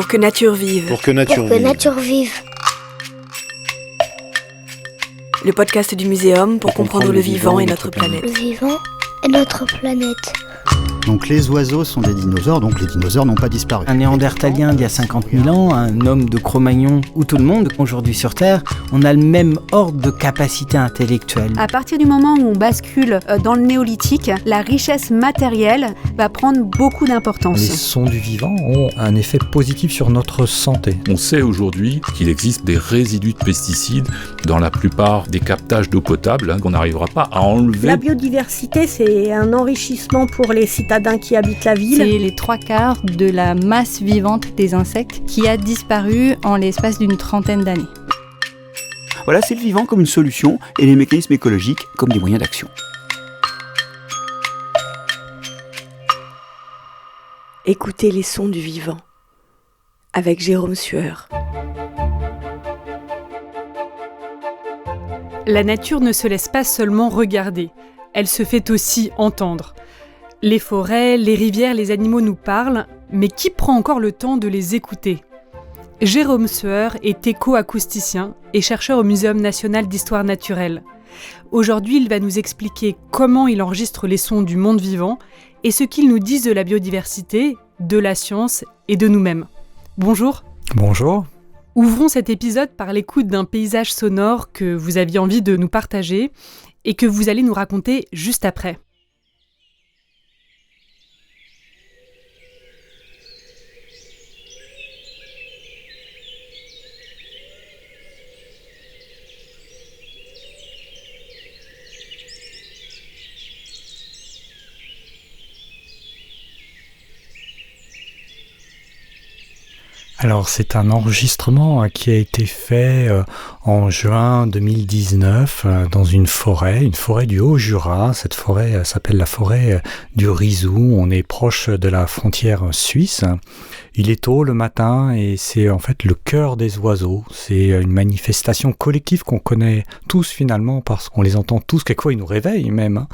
Pour que nature vive. Pour que nature vive. Le podcast du Muséum pour comprendre le vivant et notre planète. Le vivant et notre planète. Donc les oiseaux sont des dinosaures, donc les dinosaures n'ont pas disparu. Un néandertalien d'il y a 50 000 ans, un homme de Cro-Magnon ou tout le monde, aujourd'hui sur Terre, on a le même ordre de capacité intellectuelle. À partir du moment où on bascule dans le néolithique, la richesse matérielle va prendre beaucoup d'importance. Les sons du vivant ont un effet positif sur notre santé. On sait aujourd'hui qu'il existe des résidus de pesticides dans la plupart des captages d'eau potable qu'on n'arrivera pas à enlever. La biodiversité, c'est un enrichissement pour les citadins qui habitent la ville. C'est les 3/4 de la masse vivante des insectes qui a disparu en l'espace d'une trentaine d'années. Voilà, c'est le vivant comme une solution et les mécanismes écologiques comme des moyens d'action. Écoutez les sons du vivant avec Jérôme Sueur. La nature ne se laisse pas seulement regarder, elle se fait aussi entendre. Les forêts, les rivières, les animaux nous parlent, mais qui prend encore le temps de les écouter ? Jérôme Sueur est éco-acousticien et chercheur au Muséum national d'histoire naturelle. Aujourd'hui, il va nous expliquer comment il enregistre les sons du monde vivant et ce qu'ils nous disent de la biodiversité, de la science et de nous-mêmes. Bonjour. Bonjour. Ouvrons cet épisode par l'écoute d'un paysage sonore que vous aviez envie de nous partager et que vous allez nous raconter juste après. Alors c'est un enregistrement qui a été fait en juin 2019 dans une forêt du Haut-Jura. Cette forêt s'appelle la forêt du Rizou. On est proche de la frontière suisse. Il est tôt le matin et c'est en fait le chœur des oiseaux. C'est une manifestation collective qu'on connaît tous finalement parce qu'on les entend tous. Quelquefois ils nous réveillent même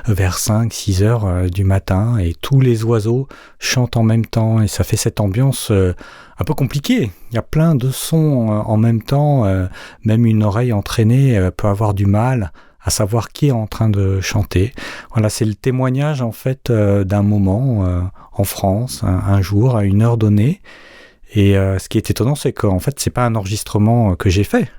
vers 5-6 heures du matin et tous les oiseaux chantent en même temps et ça fait cette ambiance un peu compliqué. Il y a plein de sons en même temps. Même une oreille entraînée peut avoir du mal à savoir qui est en train de chanter. Voilà, c'est le témoignage en fait d'un moment en France, un jour, à une heure donnée. Et ce qui est étonnant, c'est qu'en fait, c'est pas un enregistrement que j'ai fait.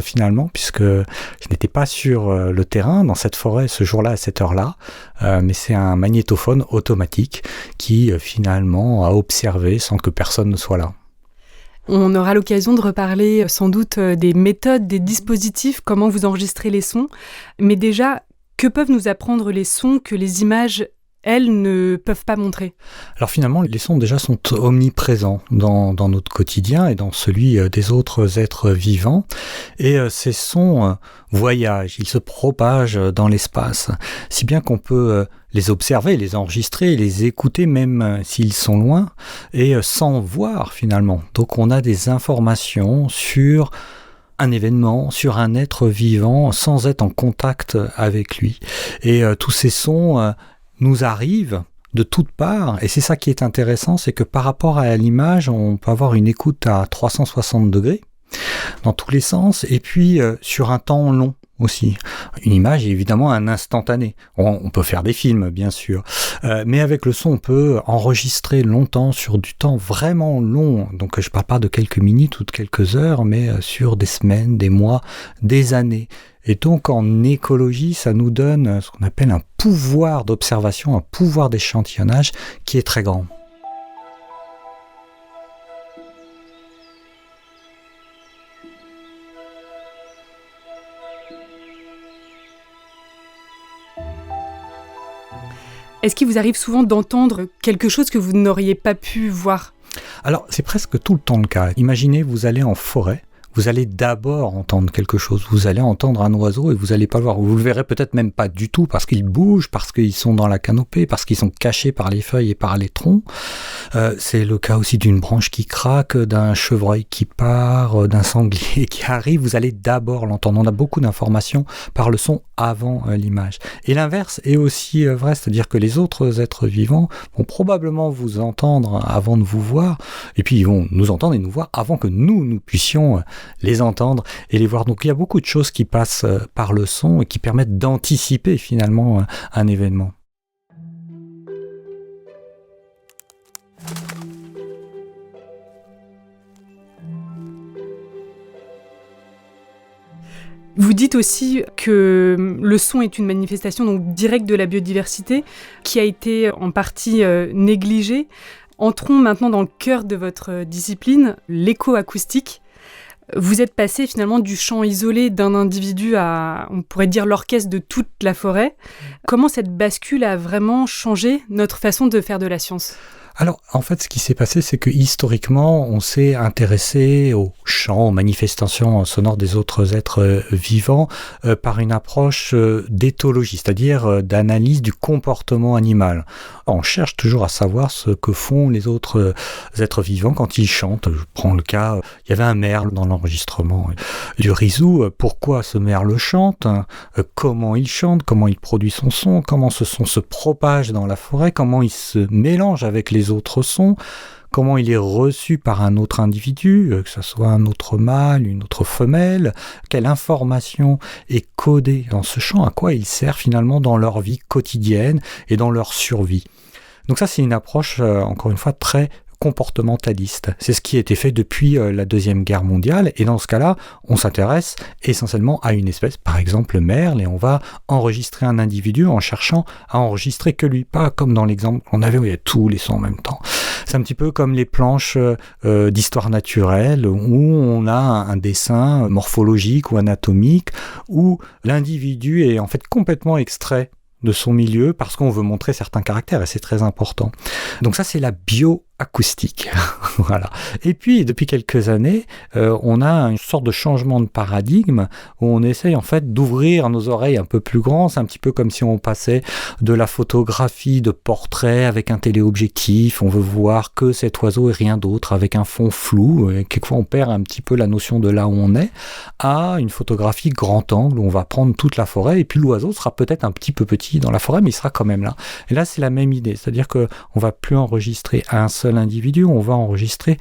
Finalement, puisque je n'étais pas sur le terrain dans cette forêt ce jour-là à cette heure-là, mais c'est un magnétophone automatique qui finalement a observé sans que personne ne soit là. On aura l'occasion de reparler sans doute des méthodes, des dispositifs, comment vous enregistrez les sons, mais déjà, que peuvent nous apprendre les sons que les images elles ne peuvent pas montrer? Alors finalement, les sons déjà sont omniprésents dans notre quotidien et dans celui des autres êtres vivants. Et ces sons voyagent, ils se propagent dans l'espace, si bien qu'on peut les observer, les enregistrer, les écouter même s'ils sont loin, et sans voir finalement. Donc on a des informations sur un événement, sur un être vivant, sans être en contact avec lui. Et tous ces sons nous arrivent de toutes parts, et c'est ça qui est intéressant, c'est que par rapport à l'image, on peut avoir une écoute à 360 degrés, dans tous les sens, et puis sur un temps long aussi. Une image est évidemment un instantané. On peut faire des films, bien sûr, mais avec le son, on peut enregistrer longtemps, sur du temps vraiment long. Donc je ne parle pas de quelques minutes ou de quelques heures, mais sur des semaines, des mois, des années. Et donc en écologie, ça nous donne ce qu'on appelle un pouvoir d'observation, un pouvoir d'échantillonnage qui est très grand. Est-ce qu'il vous arrive souvent d'entendre quelque chose que vous n'auriez pas pu voir ? Alors, c'est presque tout le temps le cas. Imaginez, vous allez en forêt, vous allez d'abord entendre quelque chose. Vous allez entendre un oiseau et vous n'allez pas le voir. Vous le verrez peut-être même pas du tout parce qu'ils bougent, parce qu'ils sont dans la canopée, parce qu'ils sont cachés par les feuilles et par les troncs. C'est le cas aussi d'une branche qui craque, d'un chevreuil qui part, d'un sanglier qui arrive. Vous allez d'abord l'entendre. On a beaucoup d'informations par le son avant l'image. Et l'inverse est aussi vrai, c'est-à-dire que les autres êtres vivants vont probablement vous entendre avant de vous voir, et puis ils vont nous entendre et nous voir avant que nous puissions les entendre et les voir. Donc il y a beaucoup de choses qui passent par le son et qui permettent d'anticiper finalement un événement. Vous dites aussi que le son est une manifestation donc directe de la biodiversité qui a été en partie négligée. Entrons maintenant dans le cœur de votre discipline, l'écoacoustique. Vous êtes passé finalement du chant isolé d'un individu à, on pourrait dire, l'orchestre de toute la forêt. Comment cette bascule a vraiment changé notre façon de faire de la science ? Alors, en fait, ce qui s'est passé, c'est que historiquement, on s'est intéressé aux chants, aux manifestations sonores des autres êtres vivants par une approche d'éthologie, c'est-à-dire d'analyse du comportement animal. On cherche toujours à savoir ce que font les autres êtres vivants quand ils chantent. Je prends le cas, il y avait un merle dans l'enregistrement du Rizou. Pourquoi ce merle chante ? Comment il chante ? Comment il produit son son ? Comment ce son se propage dans la forêt ? Comment il se mélange avec les autres sons, comment il est reçu par un autre individu, que ce soit un autre mâle, une autre femelle, quelle information est codée dans ce chant, à quoi il sert finalement dans leur vie quotidienne et dans leur survie. Donc ça, c'est une approche, encore une fois, très comportementaliste. C'est ce qui a été fait depuis la Deuxième Guerre mondiale, et dans ce cas-là, on s'intéresse essentiellement à une espèce, par exemple le merle, et on va enregistrer un individu en cherchant à enregistrer que lui, pas comme dans l'exemple qu'on avait où il y a tous les sons en même temps. C'est un petit peu comme les planches d'histoire naturelle, où on a un dessin morphologique ou anatomique, où l'individu est en fait complètement extrait de son milieu parce qu'on veut montrer certains caractères, et c'est très important. Donc ça, c'est la bioacoustique. Voilà. Et puis, depuis quelques années, on a une sorte de changement de paradigme où on essaye en fait d'ouvrir nos oreilles un peu plus grand. C'est un petit peu comme si on passait de la photographie de portrait avec un téléobjectif. On veut voir que cet oiseau et rien d'autre avec un fond flou. Et quelquefois, on perd un petit peu la notion de là où on est, à une photographie grand angle où on va prendre toute la forêt, et puis l'oiseau sera peut-être un petit peu petit dans la forêt, mais il sera quand même là. Et là, c'est la même idée. C'est-à-dire qu'on ne va plus enregistrer un seul individu, on va enregistrer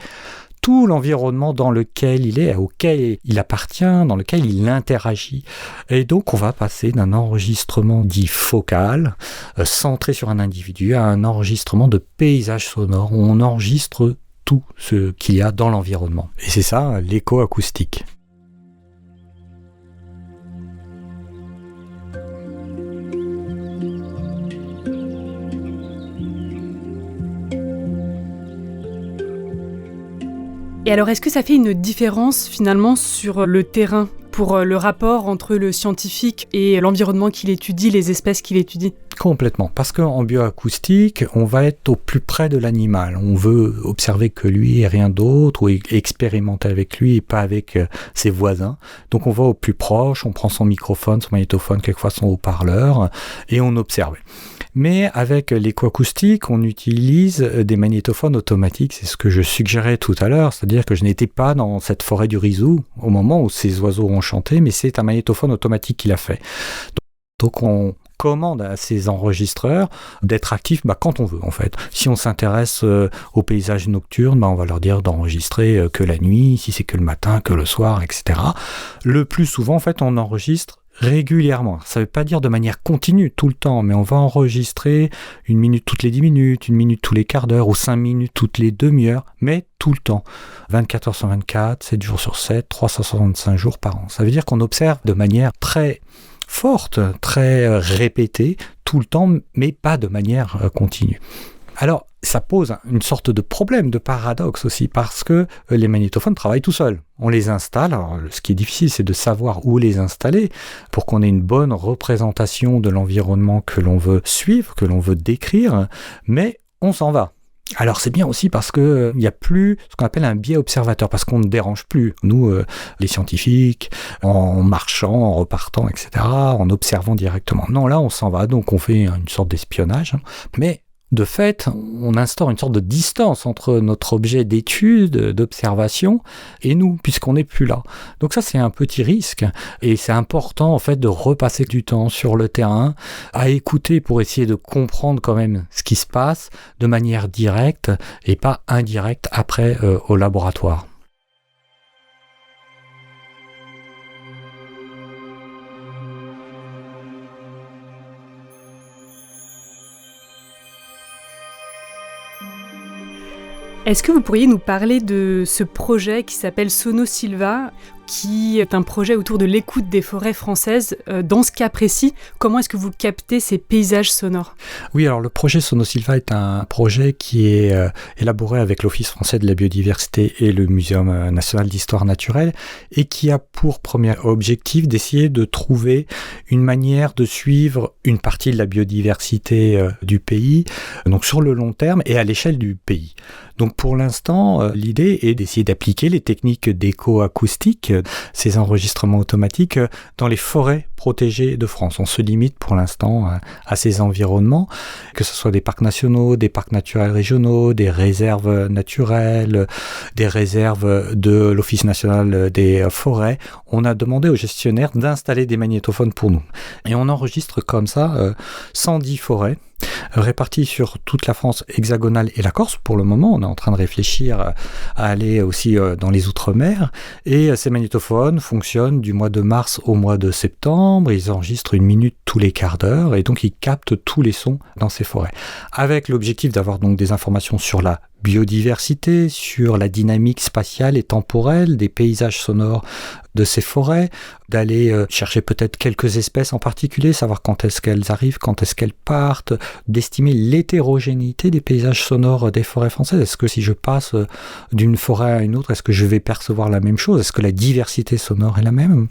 tout l'environnement dans lequel il est, auquel il appartient, dans lequel il interagit. Et donc, on va passer d'un enregistrement dit focal, centré sur un individu, à un enregistrement de paysage sonore, où on enregistre tout ce qu'il y a dans l'environnement. Et c'est ça, l'écoacoustique. Et alors, est-ce que ça fait une différence finalement sur le terrain pour le rapport entre le scientifique et l'environnement qu'il étudie, les espèces qu'il étudie ? Complètement, parce qu'en bioacoustique, on va être au plus près de l'animal. On veut observer que lui et rien d'autre, ou expérimenter avec lui et pas avec ses voisins. Donc on va au plus proche, on prend son microphone, son magnétophone, quelquefois son haut-parleur, et on observe. Mais avec l'écoacoustique, on utilise des magnétophones automatiques. C'est ce que je suggérais tout à l'heure, c'est-à-dire que je n'étais pas dans cette forêt du Rizou au moment où ces oiseaux ont chanté, mais c'est un magnétophone automatique qui l'a fait. Donc on commande à ces enregistreurs d'être actifs quand on veut en fait. Si on s'intéresse aux paysages nocturnes, on va leur dire d'enregistrer que la nuit, si c'est que le matin, que le soir, etc. Le plus souvent en fait on enregistre régulièrement. Ça ne veut pas dire de manière continue tout le temps, mais on va enregistrer 1 minute toutes les 10 minutes, 1 minute tous les quarts d'heure ou 5 minutes toutes les demi-heures, mais tout le temps. 24 heures sur 24, 7 jours sur 7, 365 jours par an. Ça veut dire qu'on observe de manière très forte, très répétée, tout le temps, mais pas de manière continue. Alors, ça pose une sorte de problème, de paradoxe aussi, parce que les magnétophones travaillent tout seuls. On les installe, alors ce qui est difficile, c'est de savoir où les installer pour qu'on ait une bonne représentation de l'environnement que l'on veut suivre, que l'on veut décrire, mais on s'en va. Alors c'est bien aussi parce qu'il n'y a plus ce qu'on appelle un biais observateur, parce qu'on ne dérange plus, nous les scientifiques, en marchant, en repartant, etc., en observant directement. Non, là on s'en va, donc on fait une sorte d'espionnage, mais de fait, on instaure une sorte de distance entre notre objet d'étude, d'observation, et nous, puisqu'on n'est plus là. Donc ça, c'est un petit risque, et c'est important en fait de repasser du temps sur le terrain, à écouter pour essayer de comprendre quand même ce qui se passe de manière directe et pas indirecte après au laboratoire. Est-ce que vous pourriez nous parler de ce projet qui s'appelle Sono-Silva, qui est un projet autour de l'écoute des forêts françaises? Dans ce cas précis, comment est-ce que vous captez ces paysages sonores? Oui, alors le projet Sono-Silva est un projet qui est élaboré avec l'Office français de la biodiversité et le Muséum national d'histoire naturelle et qui a pour premier objectif d'essayer de trouver une manière de suivre une partie de la biodiversité du pays, donc sur le long terme et à l'échelle du pays. Donc pour l'instant, l'idée est d'essayer d'appliquer les techniques d'écho-acoustique, ces enregistrements automatiques, dans les forêts protégées de France. On se limite pour l'instant à ces environnements, que ce soit des parcs nationaux, des parcs naturels régionaux, des réserves naturelles, des réserves de l'Office national des forêts. On a demandé aux gestionnaires d'installer des magnétophones pour nous. Et on enregistre comme ça 110 forêts, répartis sur toute la France hexagonale et la Corse. Pour le moment, on est en train de réfléchir à aller aussi dans les Outre-mer. Et ces magnétophones fonctionnent du mois de mars au mois de septembre. Ils enregistrent 1 minute tous les quarts d'heure et donc ils captent tous les sons dans ces forêts. Avec l'objectif d'avoir donc des informations sur la biodiversité, sur la dynamique spatiale et temporelle des paysages sonores de ces forêts, d'aller chercher peut-être quelques espèces en particulier, savoir quand est-ce qu'elles arrivent, quand est-ce qu'elles partent, d'estimer l'hétérogénéité des paysages sonores des forêts françaises. Est-ce que si je passe d'une forêt à une autre, est-ce que je vais percevoir la même chose? Est-ce que la diversité sonore est la même?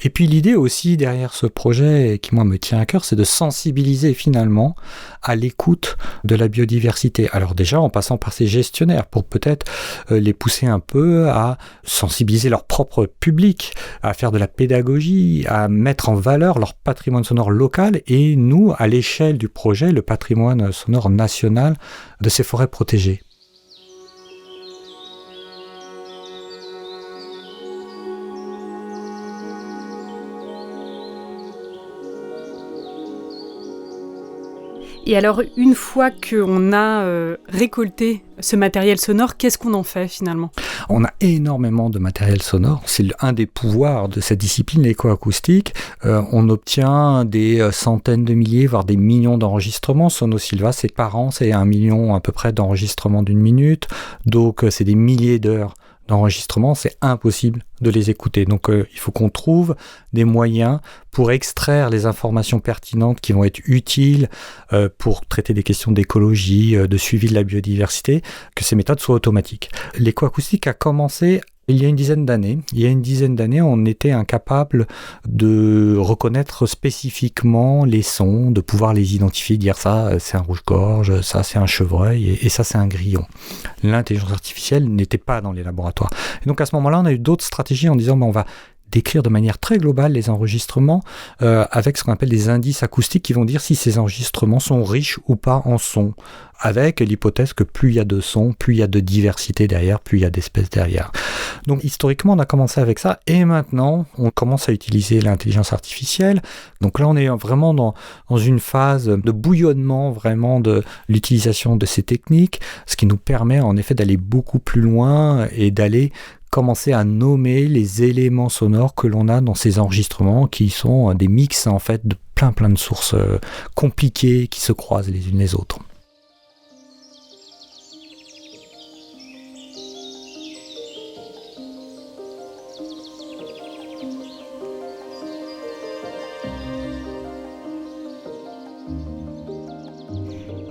Et puis l'idée aussi derrière ce projet, qui moi me tient à cœur, c'est de sensibiliser finalement à l'écoute de la biodiversité. Alors déjà en passant par ces gestionnaires pour peut-être les pousser un peu à sensibiliser leur propre public, à faire de la pédagogie, à mettre en valeur leur patrimoine sonore local et nous, à l'échelle du projet, le patrimoine sonore national de ces forêts protégées. Et alors, une fois qu'on a récolté ce matériel sonore, qu'est-ce qu'on en fait finalement? On a énormément de matériel sonore. C'est un des pouvoirs de cette discipline, l'écho-acoustique. On obtient des centaines de milliers, voire des millions d'enregistrements. Sono-Silva, c'est par an, c'est 1 million à peu près d'enregistrements d'1 minute. Donc, c'est des milliers d'heures d'enregistrement, c'est impossible de les écouter. Donc il faut qu'on trouve des moyens pour extraire les informations pertinentes qui vont être utiles pour traiter des questions d'écologie, de suivi de la biodiversité, que ces méthodes soient automatiques. L'écho-acoustique a commencé il y a une dizaine d'années. Il y a une dizaine d'années, on était incapable de reconnaître spécifiquement les sons, de pouvoir les identifier, dire ça c'est un rouge-gorge, ça c'est un chevreuil et ça c'est un grillon. L'intelligence artificielle n'était pas dans les laboratoires. Et donc à ce moment-là, on a eu d'autres stratégies en disant on va décrire de manière très globale les enregistrements avec ce qu'on appelle des indices acoustiques qui vont dire si ces enregistrements sont riches ou pas en sons, avec l'hypothèse que plus il y a de sons, plus il y a de diversité derrière, plus il y a d'espèces derrière. Donc historiquement, on a commencé avec ça et maintenant, on commence à utiliser l'intelligence artificielle. Donc là, on est vraiment dans une phase de bouillonnement vraiment de l'utilisation de ces techniques, ce qui nous permet en effet d'aller beaucoup plus loin et d'aller commencer à nommer les éléments sonores que l'on a dans ces enregistrements qui sont des mix en fait de plein de sources compliquées qui se croisent les unes les autres.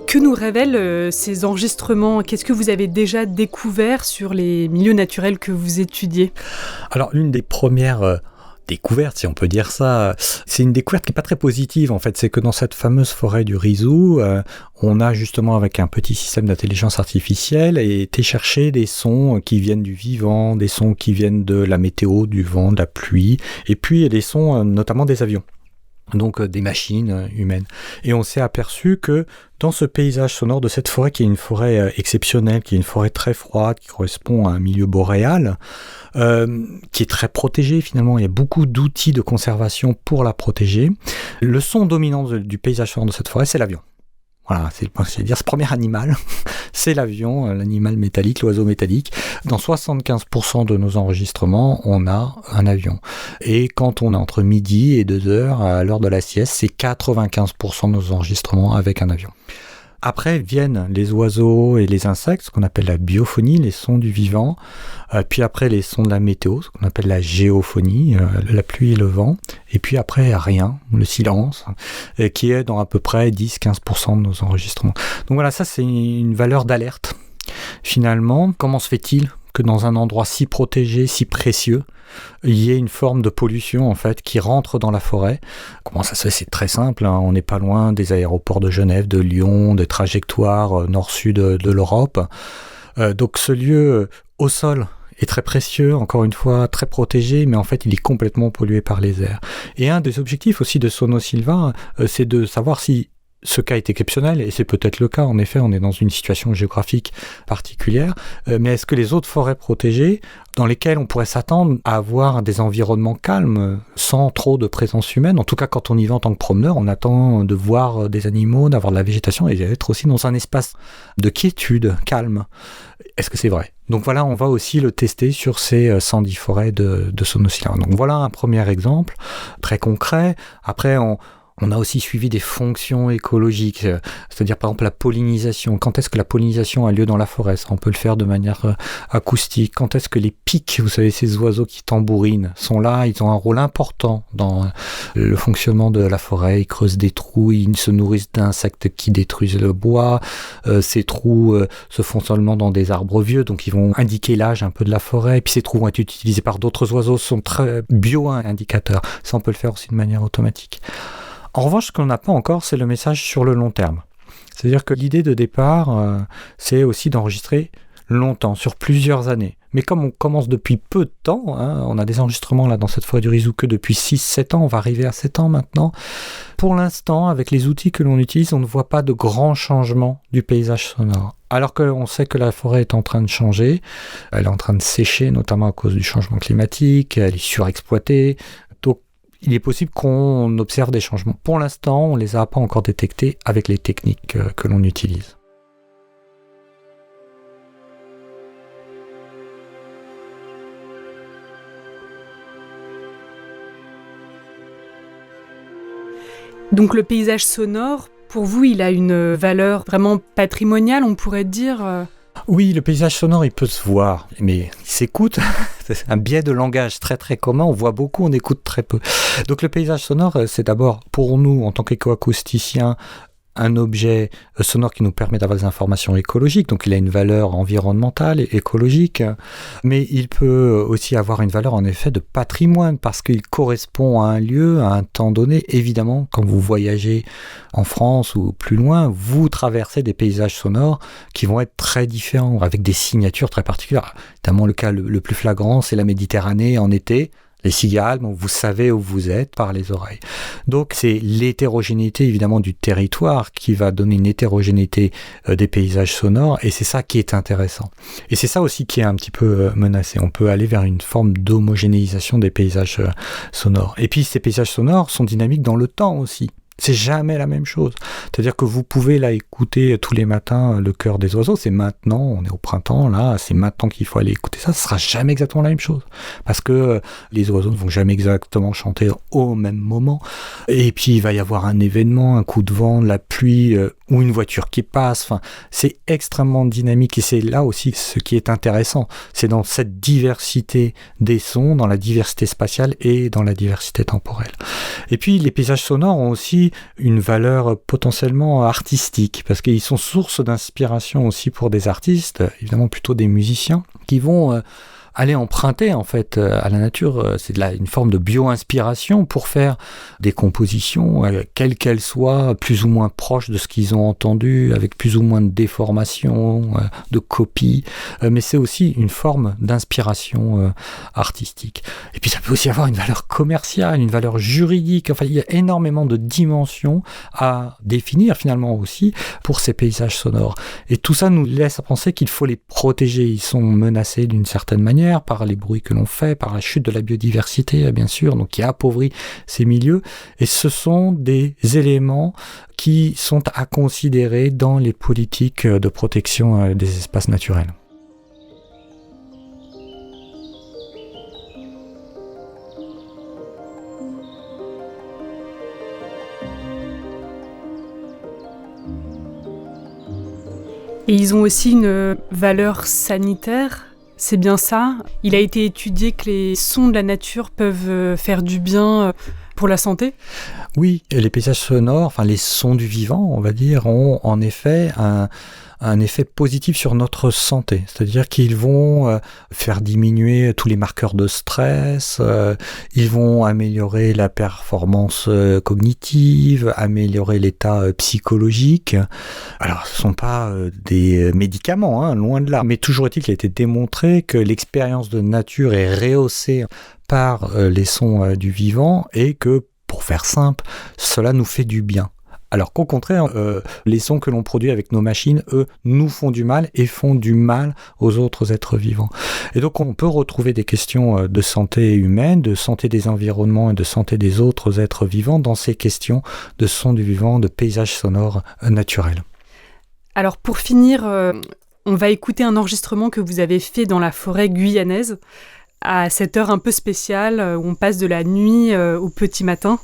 Que nous révèlent ces enregistrements? Qu'est-ce que vous avez déjà découvert sur les milieux naturels que vous étudiez? Alors, l'une des premières découverte, si on peut dire ça, c'est une découverte qui n'est pas très positive en fait, c'est que dans cette fameuse forêt du Rizou, on a justement avec un petit système d'intelligence artificielle été chercher des sons qui viennent du vivant, des sons qui viennent de la météo, du vent, de la pluie, et puis des sons notamment des avions. donc des machines humaines. Et on s'est aperçu que dans ce paysage sonore de cette forêt, qui est une forêt exceptionnelle, qui est une forêt très froide, qui correspond à un milieu boréal, qui est très protégé finalement, il y a beaucoup d'outils de conservation pour la protéger. Le son dominant du paysage sonore de cette forêt, c'est l'avion. Voilà, c'est-à-dire ce premier animal, c'est l'avion, l'animal métallique, l'oiseau métallique. Dans 75% de nos enregistrements, on a un avion. Et quand on est entre midi et 2h, à l'heure de la sieste, c'est 95% de nos enregistrements avec un avion. Après viennent les oiseaux et les insectes, ce qu'on appelle la biophonie, les sons du vivant. Puis après, les sons de la météo, ce qu'on appelle la géophonie, la pluie et le vent. Et puis après, rien, le silence, qui est dans à peu près 10-15% de nos enregistrements. Donc voilà, ça c'est une valeur d'alerte. Finalement, comment se fait-il que dans un endroit si protégé, si précieux, il y ait une forme de pollution en fait qui rentre dans la forêt? Comment ça se fait? C'est très simple, hein. On n'est pas loin des aéroports de Genève, de Lyon, des trajectoires nord-sud de l'Europe. Donc ce lieu au sol est très précieux, encore une fois très protégé, mais en fait il est complètement pollué par les airs. Et un des objectifs aussi de Sono Silva, c'est de savoir si ce cas est exceptionnel, et c'est peut-être le cas, en effet, on est dans une situation géographique particulière, mais est-ce que les autres forêts protégées, dans lesquelles on pourrait s'attendre à avoir des environnements calmes, sans trop de présence humaine, en tout cas quand on y va en tant que promeneur, on attend de voir des animaux, d'avoir de la végétation, et d'être aussi dans un espace de quiétude, calme. Est-ce que c'est vrai? Donc voilà, on va aussi le tester sur ces 110 forêts de Sono Silva. Donc voilà un premier exemple, très concret. Après, on a aussi suivi des fonctions écologiques, c'est-à-dire par exemple la pollinisation. Quand est-ce que la pollinisation a lieu dans la forêt? Ça, on peut le faire de manière acoustique. Quand est-ce que les pics, vous savez, ces oiseaux qui tambourinent, sont là? Ils ont un rôle important dans le fonctionnement de la forêt. Ils creusent des trous, ils se nourrissent d'insectes qui détruisent le bois. Ces trous se font seulement dans des arbres vieux, donc ils vont indiquer l'âge un peu de la forêt. Et puis ces trous vont être utilisés par d'autres oiseaux, sont très bio-indicateurs. Ça, on peut le faire aussi de manière automatique. En revanche, ce qu'on n'a pas encore, c'est le message sur le long terme. C'est-à-dire que l'idée de départ, c'est aussi d'enregistrer longtemps, sur plusieurs années. Mais comme on commence depuis peu de temps, on a des enregistrements là dans cette forêt du Rizou que depuis 6-7 ans, on va arriver à 7 ans maintenant. Pour l'instant, avec les outils que l'on utilise, on ne voit pas de grands changements du paysage sonore. Alors qu'on sait que la forêt est en train de changer, elle est en train de sécher, notamment à cause du changement climatique, elle est surexploitée. Donc, il est possible qu'on observe des changements. Pour l'instant, on ne les a pas encore détectés avec les techniques que l'on utilise. Donc le paysage sonore, pour vous, il a une valeur vraiment patrimoniale, on pourrait dire Oui, le paysage sonore, il peut se voir, mais il s'écoute. C'est un biais de langage très très commun, on voit beaucoup, on écoute très peu. Donc le paysage sonore, c'est d'abord pour nous, en tant qu'écoacousticiens, un objet sonore qui nous permet d'avoir des informations écologiques, donc il a une valeur environnementale et écologique, mais il peut aussi avoir une valeur en effet de patrimoine, parce qu'il correspond à un lieu, à un temps donné. Évidemment, quand vous voyagez en France ou plus loin, vous traversez des paysages sonores qui vont être très différents, avec des signatures très particulières. Notamment le cas le plus flagrant, c'est la Méditerranée en été. Les cigales, bon, vous savez où vous êtes par les oreilles. Donc c'est l'hétérogénéité évidemment du territoire qui va donner une hétérogénéité des paysages sonores, et c'est ça qui est intéressant. Et c'est ça aussi qui est un petit peu menacé. On peut aller vers une forme d'homogénéisation des paysages sonores. Et puis ces paysages sonores sont dynamiques dans le temps aussi. C'est jamais la même chose. C'est-à-dire que vous pouvez là écouter tous les matins le chœur des oiseaux, c'est maintenant, on est au printemps, là, c'est maintenant qu'il faut aller écouter ça, ce sera jamais exactement la même chose. Parce que les oiseaux ne vont jamais exactement chanter au même moment. Et puis il va y avoir un événement, un coup de vent, de la pluie, ou une voiture qui passe. Enfin, c'est extrêmement dynamique, et c'est là aussi ce qui est intéressant. C'est dans cette diversité des sons, dans la diversité spatiale et dans la diversité temporelle. Et puis les paysages sonores ont aussi une valeur potentiellement artistique, parce qu'ils sont source d'inspiration aussi pour des artistes, évidemment plutôt des musiciens, qui vont aller emprunter en fait à la nature. C'est une forme de bio-inspiration pour faire des compositions, quelles qu'elles soient, plus ou moins proches de ce qu'ils ont entendu, avec plus ou moins de déformation, de copie. Mais c'est aussi une forme d'inspiration artistique. Et puis ça peut aussi avoir une valeur commerciale, une valeur juridique. Enfin, il y a énormément de dimensions à définir finalement aussi pour ces paysages sonores. Et tout ça nous laisse à penser qu'il faut les protéger. Ils sont menacés d'une certaine manière par les bruits que l'on fait, par la chute de la biodiversité, bien sûr, donc qui appauvrit ces milieux. Et ce sont des éléments qui sont à considérer dans les politiques de protection des espaces naturels. Et ils ont aussi une valeur sanitaire, c'est bien ça. Il a été étudié que les sons de la nature peuvent faire du bien pour la santé. Oui, les paysages sonores, enfin les sons du vivant, on va dire, ont en effet un effet positif sur notre santé. C'est-à-dire qu'ils vont faire diminuer tous les marqueurs de stress, ils vont améliorer la performance cognitive, améliorer l'état psychologique. Alors, ce ne sont pas des médicaments, loin de là. Mais toujours est-il qu'il a été démontré que l'expérience de nature est rehaussée par les sons du vivant et que, pour faire simple, cela nous fait du bien. Alors qu'au contraire, les sons que l'on produit avec nos machines, eux, nous font du mal et font du mal aux autres êtres vivants. Et donc on peut retrouver des questions de santé humaine, de santé des environnements et de santé des autres êtres vivants dans ces questions de sons du vivant, de paysages sonores naturels. Alors pour finir, on va écouter un enregistrement que vous avez fait dans la forêt guyanaise, à cette heure un peu spéciale où on passe de la nuit au petit matin.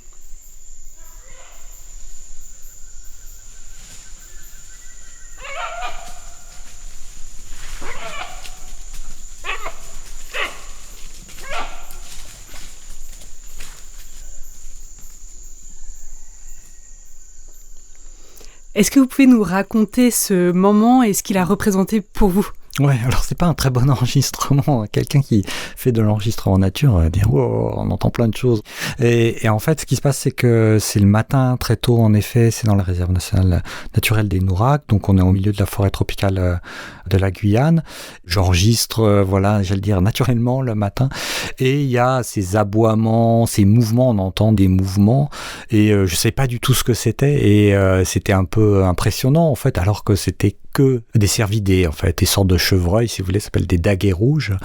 Est-ce que vous pouvez nous raconter ce moment et ce qu'il a représenté pour vous ? Ouais, alors c'est pas un très bon enregistrement. Quelqu'un qui fait de l'enregistrement en nature va dire oh, on entend plein de choses. Et en fait, ce qui se passe, c'est que c'est le matin, très tôt en effet, c'est dans la réserve nationale naturelle des Nourracs, donc on est au milieu de la forêt tropicale de la Guyane. J'enregistre, naturellement le matin, et il y a ces aboiements, ces mouvements, on entend des mouvements, et je sais pas du tout ce que c'était, et c'était un peu impressionnant en fait, alors que c'était que des cervidés, en fait, des sortes de chevreuils, si vous voulez, ça s'appelle des daguets rouges.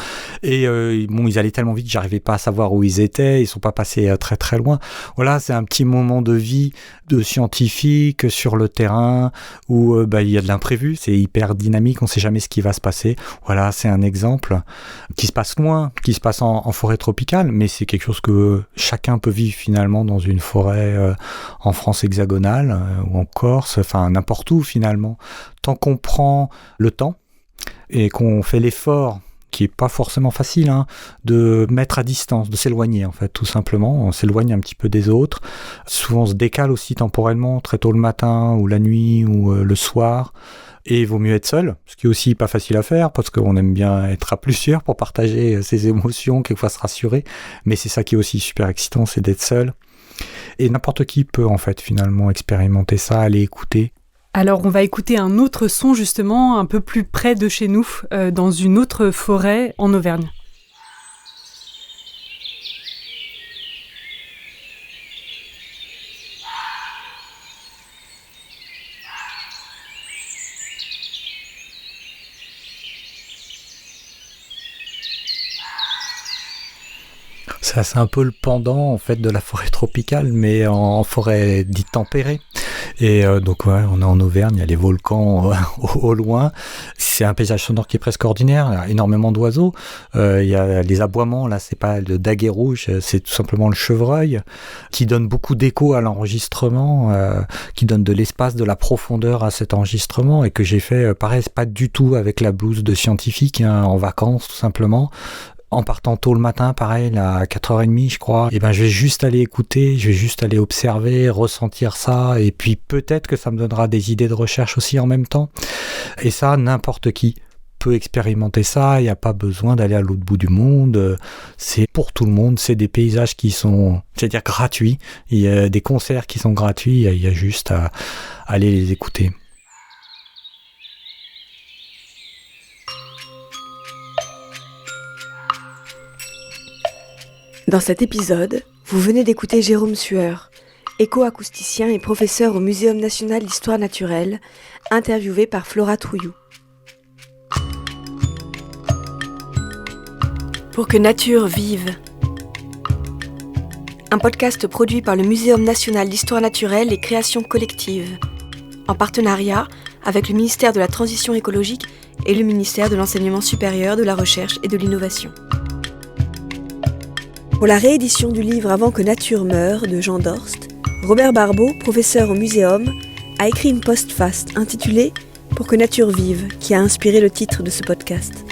Et ils allaient tellement vite, j'arrivais pas à savoir où ils étaient, ils sont pas passés très très loin. Voilà, c'est un petit moment de vie de scientifique sur le terrain où il y a de l'imprévu, c'est hyper dynamique, on sait jamais ce qui va se passer. Voilà, c'est un exemple qui se passe loin, qui se passe en forêt tropicale, mais c'est quelque chose que chacun peut vivre finalement dans une forêt en France hexagonale ou en Corse, enfin n'importe où finalement. Tant qu'on prend le temps et qu'on fait l'effort, qui est pas forcément facile, de mettre à distance, de s'éloigner en fait, tout simplement. On s'éloigne un petit peu des autres. Souvent on se décale aussi temporellement, très tôt le matin ou la nuit ou le soir. Et il vaut mieux être seul, ce qui est aussi pas facile à faire, parce qu'on aime bien être à plusieurs pour partager ses émotions, quelquefois se rassurer. Mais c'est ça qui est aussi super excitant, c'est d'être seul. Et n'importe qui peut en fait finalement expérimenter ça, aller écouter. Alors on va écouter un autre son justement un peu plus près de chez nous, dans une autre forêt en Auvergne. Ça, c'est un peu le pendant en fait de la forêt tropicale, mais en forêt dite tempérée. Et donc ouais, on est en Auvergne, il y a les volcans au loin. C'est un paysage sonore qui est presque ordinaire, il y a énormément d'oiseaux. Il y a les aboiements, là c'est pas le daguet rouge, c'est tout simplement le chevreuil, qui donne beaucoup d'écho à l'enregistrement, qui donne de l'espace, de la profondeur à cet enregistrement, et que j'ai fait, pareil, c'est pas du tout avec la blouse de scientifique, en vacances tout simplement. En partant tôt le matin, pareil, à 4h30, je crois, je vais juste aller écouter, je vais juste aller observer, ressentir ça, et puis peut-être que ça me donnera des idées de recherche aussi en même temps. Et ça, n'importe qui peut expérimenter ça, il n'y a pas besoin d'aller à l'autre bout du monde, c'est pour tout le monde, c'est des paysages qui sont, c'est-à-dire gratuits, il y a des concerts qui sont gratuits, il y a juste à aller les écouter. Dans cet épisode, vous venez d'écouter Jérôme Sueur, éco-acousticien et professeur au Muséum national d'histoire naturelle, interviewé par Flora Trouillou. Pour que nature vive. Un podcast produit par le Muséum national d'histoire naturelle et création collective, en partenariat avec le ministère de la Transition écologique et le ministère de l'Enseignement supérieur, de la Recherche et de l'Innovation. Pour la réédition du livre Avant que nature meure de Jean Dorst, Robert Barbeau, professeur au Muséum, a écrit une postface intitulée Pour que nature vive, qui a inspiré le titre de ce podcast.